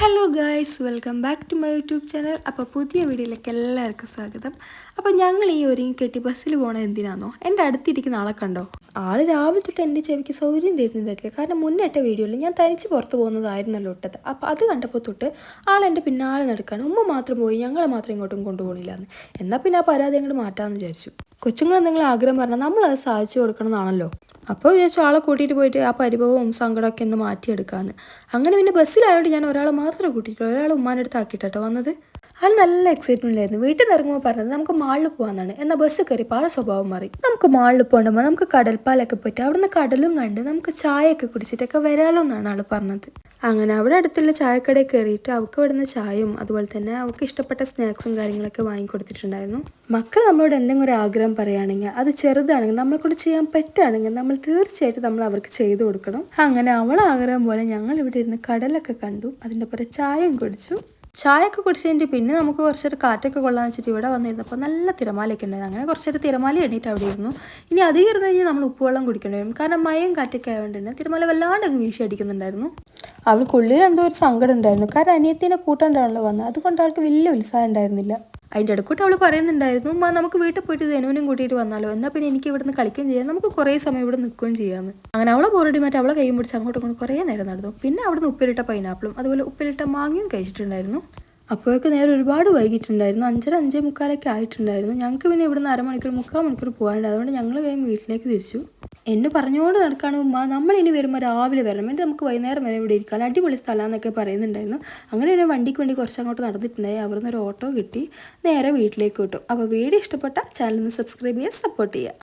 Hello guys, welcome back to my YouTube channel. അപ്പോൾ പുതിയ വീഡിയോയിലേക്ക് എല്ലാവർക്കും സ്വാഗതം. അപ്പോൾ ഞങ്ങൾ ഈ ഒരുങ്ങി കെട്ടി ബസ്സിൽ പോകണത് എന്തിനാണെന്നോ? എൻ്റെ അടുത്തിരിക്കുന്ന ആളെ കണ്ടോ? ആൾ രാവിലെ തൊട്ട് എൻ്റെ ചെവിക്ക് സൗകര്യം തരുന്നുണ്ടായിട്ടില്ല. കാരണം മുന്നിട്ട വീഡിയോയിൽ ഞാൻ തനിച്ച് പുറത്ത് പോകുന്നതായിരുന്നല്ലോ ഇട്ടത്. അപ്പോൾ അത് കണ്ടപ്പോൾ തൊട്ട് ആൾ എൻ്റെ പിന്നാലെ നടക്കുകയാണ്. ഉമ്മ മാത്രം പോയി, ഞങ്ങളെ മാത്രം ഇങ്ങോട്ടും കൊണ്ടുപോകണില്ല എന്ന്. എന്നാൽ പിന്നെ ആ പരാതി അങ്ങോട്ട് മാറ്റാമെന്ന് വിചാരിച്ചു. കൊച്ചുങ്ങൾ എന്തെങ്കിലും ആഗ്രഹം പറഞ്ഞാൽ നമ്മളത് സാധിച്ചു കൊടുക്കണം എന്നാണല്ലോ. അപ്പോൾ വിചാരിച്ചു ആളെ കൂട്ടിയിട്ട് പോയിട്ട് ആ പരിഭവവും സങ്കടമൊക്കെ ഒന്ന് മാറ്റിയെടുക്കാമെന്ന്. അങ്ങനെ പിന്നെ ബസ്സിലായതുകൊണ്ട് ഞാൻ ഒരാളെ മാത്രമേ കൂട്ടിയിട്ടുള്ളൂ. ഒരാൾ ഉമ്മാൻ്റെ അടുത്ത് ആക്കിയിട്ടോ വന്നത്. ആൾ നല്ല എക്സൈറ്റ്മെൻറ്റിലായിരുന്നു. വീട്ടിൽ നിന്ന് ഇറങ്ങുമ്പോൾ പറഞ്ഞത് നമുക്ക് മാളിൽ പോകാമെന്നാണ്. എന്നാൽ ബസ് കയറിയപ്പോൾ ആളെ സ്വഭാവം മാറി. നമുക്ക് മാളിൽ പോകണ്ടുമ്പോൾ നമുക്ക് കടൽപ്പാലൊക്കെ പോയിട്ട് അവിടുന്ന് കടലും കണ്ട് നമുക്ക് ചായയൊക്കെ കുടിച്ചിട്ടൊക്കെ വരാമല്ലോ എന്നാണ് ആൾ പറഞ്ഞത്. അങ്ങനെ അവിടെ അടുത്തുള്ള ചായക്കടയിൽ കയറിയിട്ട് അവൾക്ക് ഇവിടുന്ന് ചായയും അതുപോലെ തന്നെ അവൾക്ക് ഇഷ്ടപ്പെട്ട സ്നാക്സും കാര്യങ്ങളൊക്കെ വാങ്ങിക്കൊടുത്തിട്ടുണ്ടായിരുന്നു. മക്കൾ നമ്മളോട് എന്തെങ്കിലും ഒരു ആഗ്രഹം പറയുകയാണെങ്കിൽ അത് ചെറുതാണെങ്കിൽ നമ്മളെ കൊണ്ട് ചെയ്യാൻ പറ്റുകയാണെങ്കിൽ നമ്മൾ തീർച്ചയായിട്ടും നമ്മൾ അവർക്ക് ചെയ്തു കൊടുക്കണം. അങ്ങനെ അവളെ ആഗ്രഹം പോലെ ഞങ്ങൾ ഇവിടെ ഇരുന്ന് കടലൊക്കെ കണ്ടു, അതിൻ്റെ പുറത്ത് ചായയും കുടിച്ചു. ചായയൊക്കെ കുടിച്ചതിൻ്റെ പിന്നെ നമുക്ക് കുറച്ചൊരു കാറ്റൊക്കെ കൊള്ളാൻ വെച്ചിട്ട് ഇവിടെ വന്നിരുന്നപ്പോൾ നല്ല തിരമാലയൊക്കെ ഉണ്ടായിരുന്നു. അങ്ങനെ കുറച്ചൊരു തിരമാല എണ്ണീട്ട് അവിടെ ഇരുന്നു. ഇനി അധികം ഇരുന്ന് കഴിഞ്ഞാൽ നമ്മൾ ഉപ്പുവെള്ളം കുടിക്കേണ്ടി വരും. കാരണം മയം കാറ്റൊക്കെ ആയതുകൊണ്ട് തന്നെ തിരമാല വല്ലാണ്ട് അങ്ങ് വീശി അടിക്കുന്നുണ്ടായിരുന്നു. അവൾക്കുള്ളിൽ എന്തോ ഒരു സങ്കടം ഉണ്ടായിരുന്നു. കാരണം അനിയത്തിനെ കൂട്ടാണ്ടാണല്ലോ വന്നത്, അതുകൊണ്ട് അവൾക്ക് വലിയ ഉത്സാഹം ഉണ്ടായിരുന്നില്ല. അതിൻ്റെ ഇടക്കൂട്ട് അവൾ പറയുന്നുണ്ടായിരുന്നു, നമുക്ക് വീട്ടിൽ പോയിട്ട് ധനുവിനും കൂട്ടിയിട്ട് വന്നാലോ, എന്നാൽ പിന്നെ എനിക്ക് ഇവിടുന്ന് കളിക്കുകയും ചെയ്യാം, നമുക്ക് കുറേ സമയം ഇവിടെ നിൽക്കുകയും ചെയ്യാമെന്ന്. അങ്ങനെ അവളെ ബോറടി മാറ്റി അവളെ കൈയും പിടിച്ച് അങ്ങോട്ടും ഇങ്ങോട്ടും കുറേ നേരം നടന്നു. പിന്നെ അവിടുന്ന് ഉപ്പിലിട്ട പൈനാപ്പിളും അതുപോലെ ഉപ്പിലിട്ട മാങ്ങയും കഴിച്ചിട്ടുണ്ടായിരുന്നു. അപ്പോഴൊക്കെ നേരെ ഒരുപാട് വൈകിട്ടുണ്ടായിരുന്നു. 5:45 ആയിട്ടുണ്ടായിരുന്നു. ഞങ്ങൾക്ക് പിന്നെ ഇവിടുന്ന് 3/4 മണിക്കൂർ പോകാനുണ്ട്. അതുകൊണ്ട് ഞങ്ങൾ കഴിഞ്ഞ് വീട്ടിലേക്ക് തിരിച്ചു. എന്നെ പറഞ്ഞുകൊണ്ട് നടക്കുകയാണ് ഉമ്മ, നമ്മളിനി വരുമ്പോൾ രാവിലെ വരണം, എന്നിട്ട് നമുക്ക് വൈകുന്നേരം വരെ ഇവിടെ ഇരിക്കാം, അടിപൊളി സ്ഥലം എന്നൊക്കെ പറയുന്നുണ്ടായിരുന്നു. അങ്ങനെ തന്നെ വണ്ടിക്ക് വേണ്ടി കുറച്ചങ്ങോട്ട് നടന്നിട്ടുണ്ടായി. അവിടുന്ന് ഒരു ഓട്ടോ കിട്ടി നേരെ വീട്ടിലേക്ക് കിട്ടും. അപ്പോൾ വീഡിയോ ഇഷ്ടപ്പെട്ട ചാനൽ ഒന്ന് സബ്സ്ക്രൈബ് ചെയ്യുക, സപ്പോർട്ട് ചെയ്യുക.